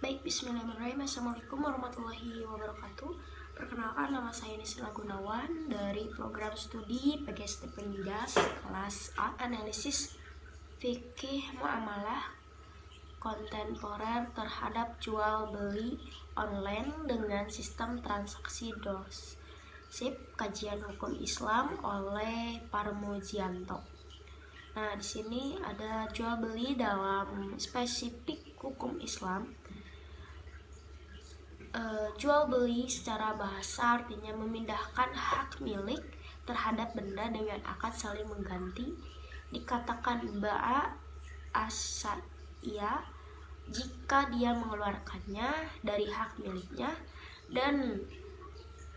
Baik, bismillahirrahmanirrahim. Assalamualaikum warahmatullahi wabarakatuh. Perkenalkan, nama saya Nisla Gunawan dari program studi PGSD Penjas kelas A, analisis fikih muamalah kontemporer terhadap jual beli online dengan sistem transaksi DOS. Kajian hukum Islam oleh Parmujianto. Nah, di sini ada jual beli dalam spesifik hukum Islam. Jual beli secara bahasa artinya memindahkan hak milik terhadap benda dengan akad saling mengganti. Dikatakan ba'a asya jika dia mengeluarkannya dari hak miliknya, dan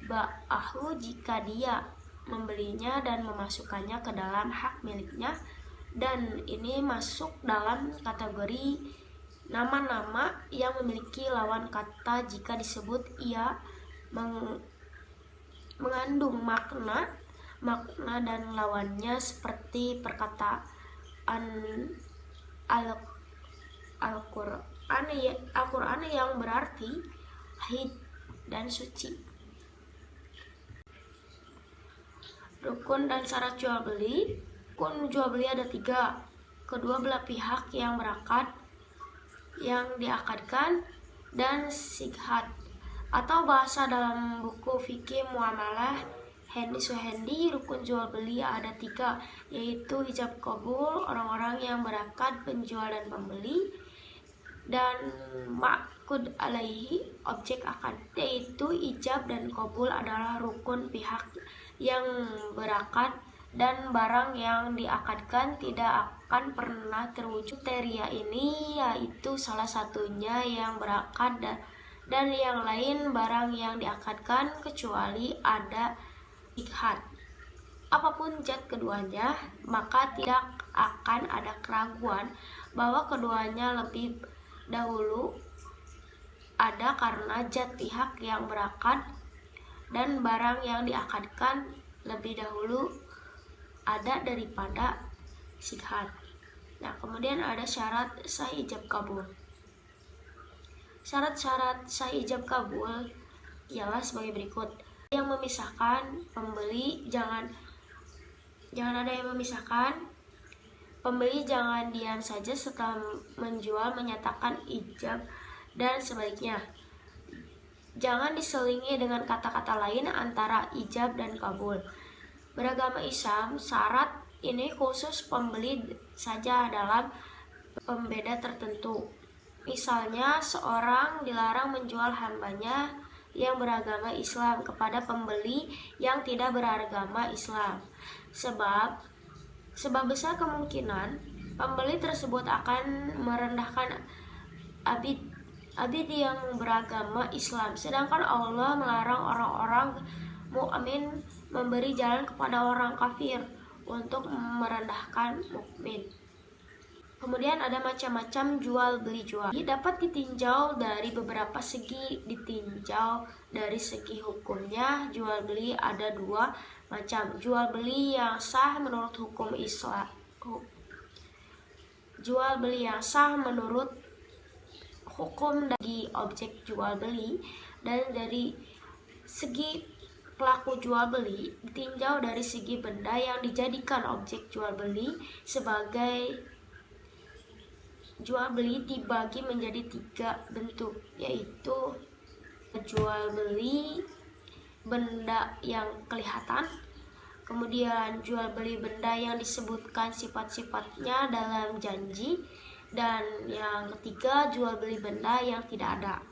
ba'ahu jika dia membelinya dan memasukkannya ke dalam hak miliknya. Dan ini masuk dalam kategori nama-nama yang memiliki lawan kata jika disebut ia mengandung makna dan lawannya, seperti perkataan Al-Quran yang berarti haid dan suci. Rukun dan syarat jual beli. Rukun jual beli ada 3. Kedua belah pihak yang berakad, yang diakadkan, dan sighat. Atau bahasa dalam buku fikih muamalah Hendi Suhendi, rukun jual beli ada 3, yaitu ijab qabul, orang-orang yang berakad, penjual dan pembeli, dan ma'qud alaihi, objek akad, yaitu ijab dan qabul adalah rukun pihak yang berakad, dan barang yang diakadkan tidak akan pernah terwujud. Kriteria ini yaitu salah satunya yang berakad dan yang lain barang yang diakadkan, kecuali ada ikhat. Apapun zat keduanya, maka tidak akan ada keraguan bahwa keduanya lebih dahulu ada karena zat pihak yang berakad dan barang yang diakadkan lebih dahulu ada daripada sighat. Nah, kemudian ada syarat sah ijab kabul. Syarat-syarat sah ijab kabul ialah sebagai berikut. Yang memisahkan pembeli, jangan ada yang memisahkan. Pembeli jangan diam saja setelah menjual menyatakan ijab, dan sebaliknya. Jangan diselingi dengan kata-kata lain antara ijab dan kabul. Beragama Islam, syarat ini khusus pembeli saja dalam pembeda tertentu. Misalnya, seorang dilarang menjual hambanya yang beragama Islam kepada pembeli yang tidak beragama Islam, sebab besar kemungkinan pembeli tersebut akan merendahkan abid yang beragama Islam, sedangkan Allah melarang orang-orang mukmin memberi jalan kepada orang kafir untuk merendahkan mukmin. Kemudian ada macam-macam jual beli. Dapat ditinjau dari beberapa segi. Ditinjau dari segi hukumnya, jual beli ada 2 macam. Jual beli yang sah menurut hukum Islam. Jual beli yang sah menurut hukum dari objek jual beli, dan dari segi pelaku jual beli ditinjau dari segi benda yang dijadikan objek jual beli. Sebagai jual beli dibagi menjadi 3 bentuk, yaitu jual beli benda yang kelihatan, kemudian jual beli benda yang disebutkan sifat-sifatnya dalam janji, dan yang ketiga jual beli benda yang tidak ada.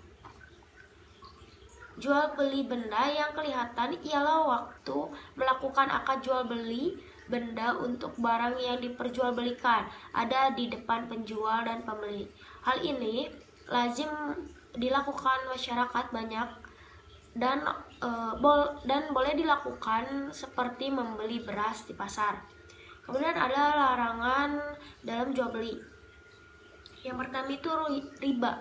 Jual beli benda yang kelihatan ialah waktu melakukan akad jual beli benda untuk barang yang diperjualbelikan ada di depan penjual dan pembeli. Hal ini lazim dilakukan masyarakat banyak dan boleh dilakukan seperti membeli beras di pasar. Kemudian ada larangan dalam jual beli. Yang pertama itu riba.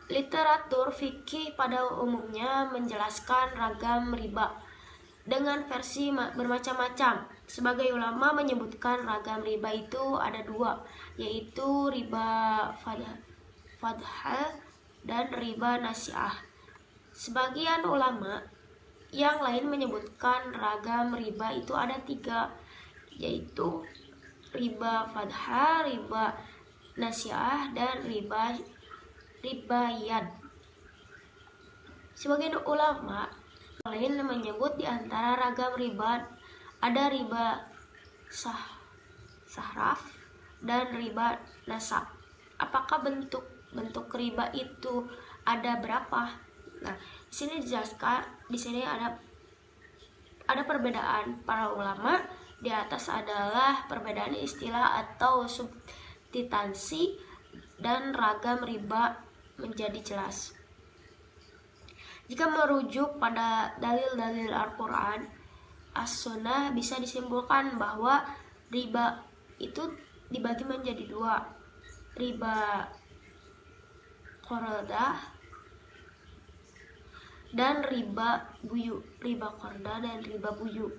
Literatur fikih pada umumnya menjelaskan ragam riba dengan versi bermacam-macam. Sebagai ulama menyebutkan ragam riba itu ada 2, yaitu riba fadhal, dan riba nasiah. Sebagian ulama yang lain menyebutkan ragam riba itu ada 3, yaitu riba fadhal, riba nasiah, dan ribayad. Sebagian ulama lain menyebut di antara ragam riba ada riba sahraf dan riba nasab. Apakah bentuk riba itu ada berapa? Nah, di sini dijelaskan, di sini ada perbedaan para ulama. Di atas adalah perbedaan istilah atau substansi, dan ragam riba menjadi jelas. Jika merujuk pada dalil-dalil Al-Quran, As-Sunnah, bisa disimpulkan bahwa riba itu dibagi menjadi 2, riba qardah dan riba buyu. Riba qardah dan riba buyu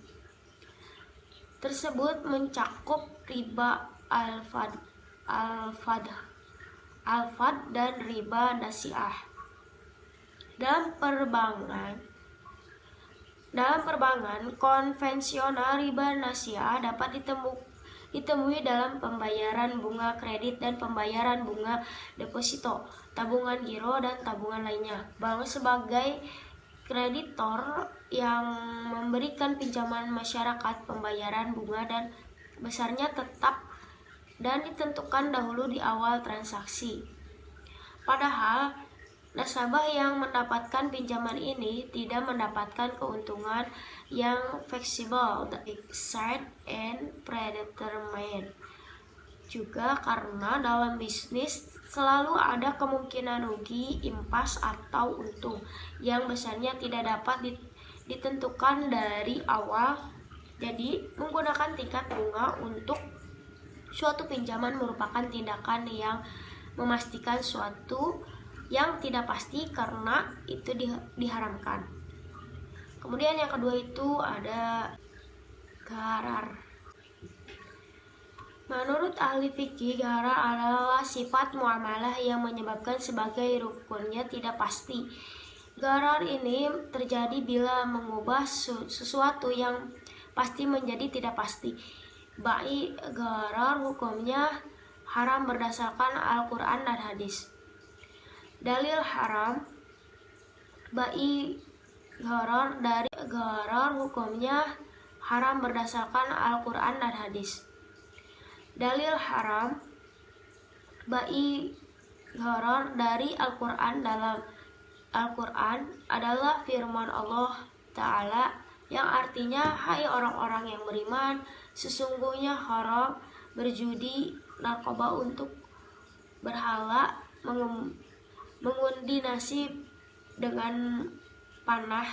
tersebut mencakup riba al-fad dan riba nasiah. Dalam perbankan konvensional, riba nasiah dapat ditemui dalam pembayaran bunga kredit dan pembayaran bunga deposito, tabungan giro, dan tabungan lainnya. Bank sebagai kreditor yang memberikan pinjaman masyarakat, pembayaran bunga dan besarnya tetap dan ditentukan dahulu di awal transaksi. Padahal nasabah yang mendapatkan pinjaman ini tidak mendapatkan keuntungan yang fleksibel, fixed and predetermined. Juga karena dalam bisnis selalu ada kemungkinan rugi, impas, atau untung yang besarnya tidak dapat ditentukan dari awal. Jadi, menggunakan tingkat bunga untuk suatu pinjaman merupakan tindakan yang memastikan suatu yang tidak pasti karena itu diharamkan. Kemudian yang kedua itu ada gharar. Menurut ahli fikih, gharar adalah sifat muamalah yang menyebabkan sebagai rukunnya tidak pasti. Gharar ini terjadi bila mengubah sesuatu yang pasti menjadi tidak pasti. Bai gharar hukumnya haram berdasarkan Al-Quran dan hadis. Dalil haram bai gharar hukumnya haram berdasarkan Al-Quran dan hadis. Dalil haram bai gharar dari Al-Quran dalam Al-Quran adalah firman Allah Ta'ala yang artinya, hai orang-orang yang beriman, sesungguhnya haram berjudi, narkoba, untuk berhala, mengundi nasib dengan panah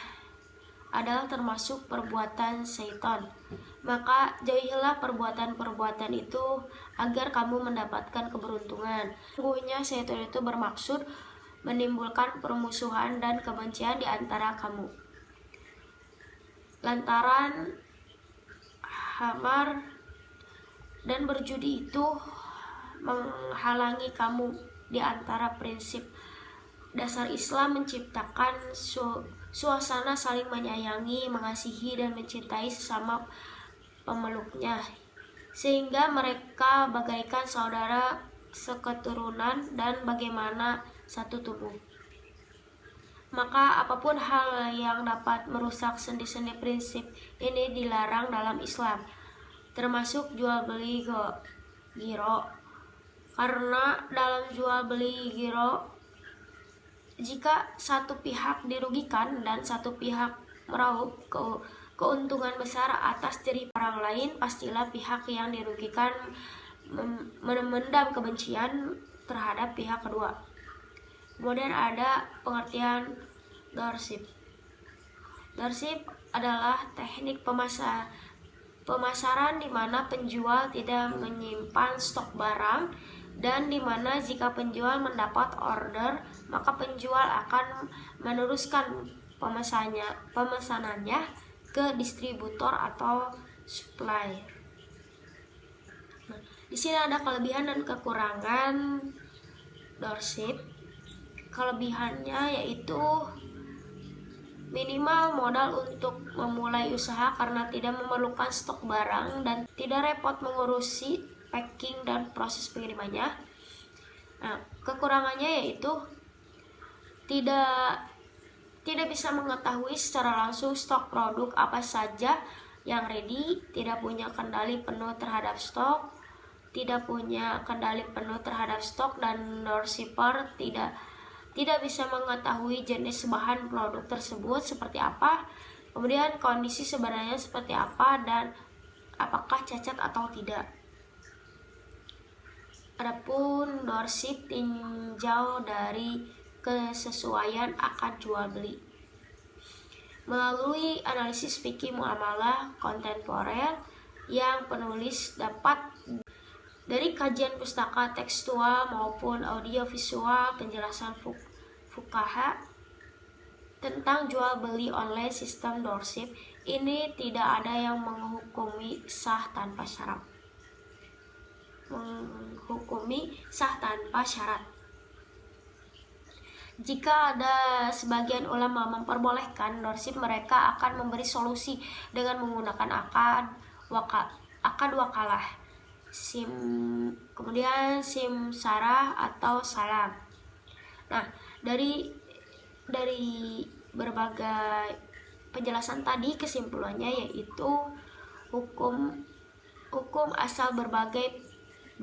adalah termasuk perbuatan syaitan. Maka jauhilah perbuatan-perbuatan itu agar kamu mendapatkan keberuntungan. Sesungguhnya syaitan itu bermaksud menimbulkan permusuhan dan kebencian di antara kamu, lantaran hamar dan berjudi itu menghalangi kamu di antara prinsip dasar Islam menciptakan suasana saling menyayangi, mengasihi, dan mencintai sesama pemeluknya, sehingga mereka bagaikan saudara seketurunan dan bagaimana satu tubuh. Maka apapun hal yang dapat merusak sendi-sendi prinsip ini dilarang dalam Islam, termasuk jual beli giro. Karena dalam jual beli giro, jika satu pihak dirugikan dan satu pihak meraup keuntungan besar atas jerih orang lain, pastilah pihak yang dirugikan memendam kebencian terhadap pihak kedua. Kemudian ada pengertian dropship. Dropship adalah teknik pemasaran di mana penjual tidak menyimpan stok barang, dan di mana jika penjual mendapat order, maka penjual akan meneruskan pemesanannya ke distributor atau supplier. Nah, di sini ada kelebihan dan kekurangan dropship. Kelebihannya yaitu minimal modal untuk memulai usaha karena tidak memerlukan stok barang dan tidak repot mengurusi packing dan proses pengirimannya. Nah, kekurangannya yaitu tidak bisa mengetahui secara langsung stok produk apa saja yang ready, tidak punya kendali penuh terhadap stok, dan dropshipper tidak bisa mengetahui jenis bahan produk tersebut seperti apa, kemudian kondisi sebenarnya seperti apa, dan apakah cacat atau tidak. Adapun dropship tinjau dari kesesuaian akad jual beli. Melalui analisis fikih muamalah kontemporer yang penulis dapat dari kajian pustaka tekstual maupun audiovisual, penjelasan fuqaha tentang jual beli online sistem dropship ini tidak ada yang menghukumi sah tanpa syarat. Jika ada sebagian ulama memperbolehkan dropship, mereka akan memberi solusi dengan menggunakan akad wakalah, kemudian simsarah atau salam. Nah, dari berbagai penjelasan tadi, kesimpulannya yaitu hukum asal berbagai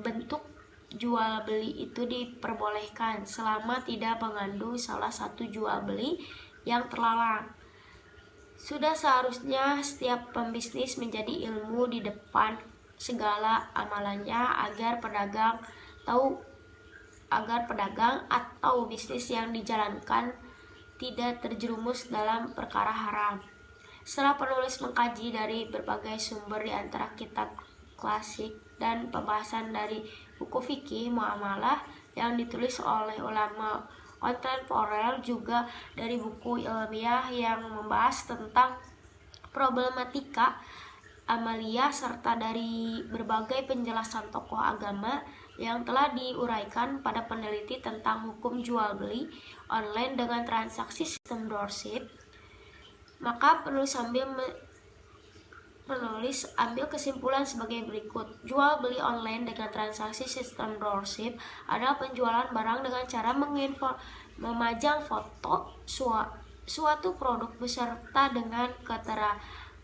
bentuk jual beli itu diperbolehkan selama tidak mengandung salah satu jual beli yang terlarang. Sudah seharusnya setiap pembisnis menjadi ilmu di depan segala amalannya agar pedagang atau bisnis yang dijalankan tidak terjerumus dalam perkara haram. Setelah penulis mengkaji dari berbagai sumber di antara kitab klasik dan pembahasan dari buku fikih muamalah yang ditulis oleh ulama kontemporer, juga dari buku ilmiah yang membahas tentang problematika amaliyah, serta dari berbagai penjelasan tokoh agama yang telah diuraikan pada peneliti tentang hukum jual beli online dengan transaksi sistem dropship, maka penulis ambil kesimpulan sebagai berikut. Jual beli online dengan transaksi sistem dropship adalah penjualan barang dengan cara memajang foto suatu produk beserta dengan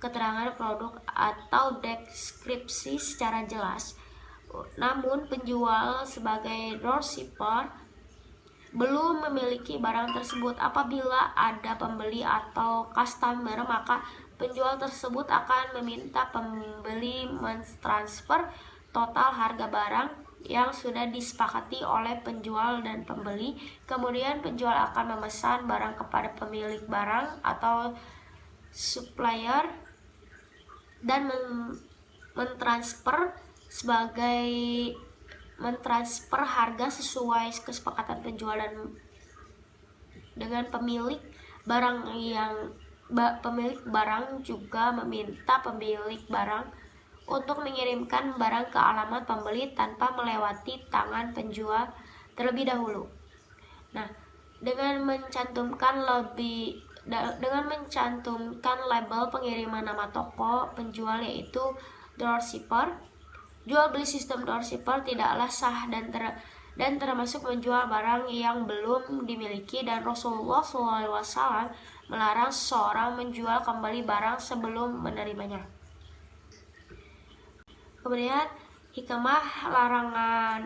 keterangan produk atau deskripsi secara jelas. Namun penjual sebagai dropshipper belum memiliki barang tersebut. Apabila ada pembeli atau customer, maka penjual tersebut akan meminta pembeli mentransfer total harga barang yang sudah disepakati oleh penjual dan pembeli. Kemudian penjual akan memesan barang kepada pemilik barang atau supplier dan mentransfer harga sesuai kesepakatan penjualan dengan pemilik barang. Pemilik barang juga meminta pemilik barang untuk mengirimkan barang ke alamat pembeli tanpa melewati tangan penjual terlebih dahulu. Nah, dengan mencantumkan label pengiriman nama toko penjual yaitu dropshipper, jual beli sistem dropshipper tidaklah sah dan termasuk menjual barang yang belum dimiliki, dan Rasulullah SAW melarang seseorang menjual kembali barang sebelum menerimanya. Kemudian hikmah larangan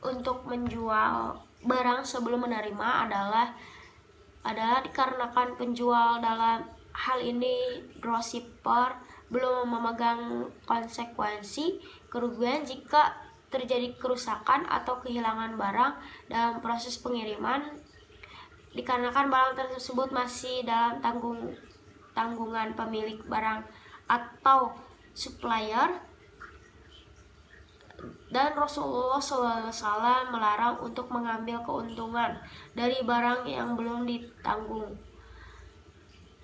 untuk menjual barang sebelum menerima adalah dikarenakan penjual dalam hal ini dropshipper belum memegang konsekuensi kerugian jika terjadi kerusakan atau kehilangan barang dalam proses pengiriman, dikarenakan barang tersebut masih dalam tanggungan pemilik barang atau supplier, dan Rasulullah SAW melarang untuk mengambil keuntungan dari barang yang belum ditanggung.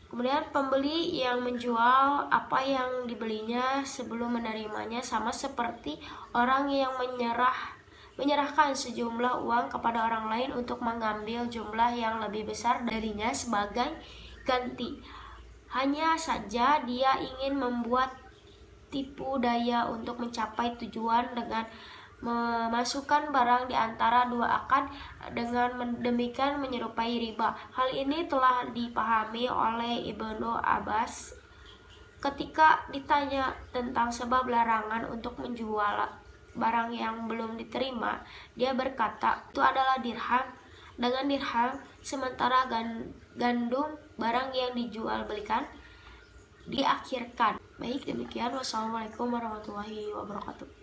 Kemudian pembeli yang menjual apa yang dibelinya sebelum menerimanya sama seperti orang yang menyerah menyerahkan sejumlah uang kepada orang lain untuk mengambil jumlah yang lebih besar darinya sebagai ganti. Hanya saja dia ingin membuat tipu daya untuk mencapai tujuan dengan memasukkan barang di antara dua akad, dengan demikian menyerupai riba. Hal ini telah dipahami oleh Ibnu Abbas ketika ditanya tentang sebab larangan untuk menjual barang yang belum diterima. Dia berkata, itu adalah dirham dengan dirham, sementara gandum barang yang dijual belikan diakhirkan. Baik, demikian. Wassalamualaikum warahmatullahi wabarakatuh.